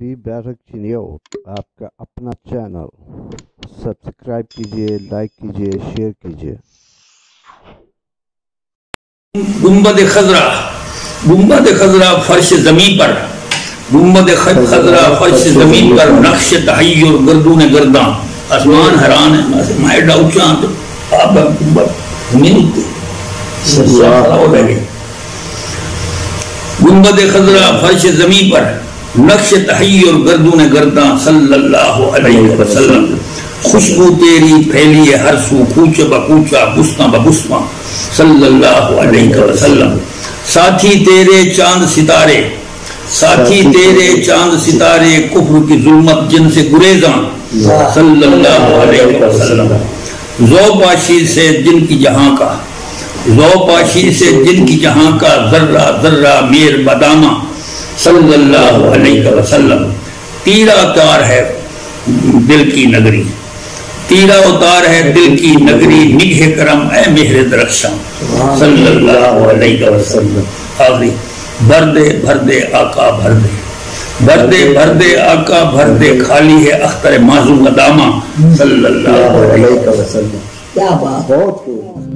ادبی بیٹھک چنیوٹ آپ کا اپنا چینل، سبسکرائب کیجئے، لائک کیجئے، شیئر کیجئے۔ گنبد خضرا فرش زمین پر، گنبد خضرا فرش زمین پر، نقش تحیر گردون گرداں، آسمان حیران ہے، میں ایڈا اونچا تو آپ کا گنبد زمین اٹھتے کھڑا ہو رہ گئے۔ گنبد خضرا فرش زمین پر، نقش تحیر گردون گرداں، صلی اللہ علیہ وسلم۔ خوشبو تیری پھیلی ہے ہر سو، کوچہ بکوچہ بستاں ببستاں، صلی اللہ علیہ وسلم۔ ساتھی تیرے چاند ستارے، ساتھی تیرے چاند ستارے، کفر کی ظلمت جن سے گریزاں، صلی اللہ علیہ وسلم۔ ذوباشی سے جن کی جہاں کا، ذوباشی سے جن کی جہاں کا، ذرہ ذرہ میر بدامہ، صلی اللہ علیہ وسلم۔ تیرا اتار ہے دل کی نگری، تیرا اتار ہے دل کی نگری، نگہ کرم اے مہر درخشاں، صلی اللہ علیہ وسلم۔ آخری بھر دے بھر دے آقا بھر دے، بھر دے بھر دے آقا بھر دے، خالی ہے اختر معزوم دامہ، صلی اللہ علیہ وسلم۔ کیا بات، بہت خوب۔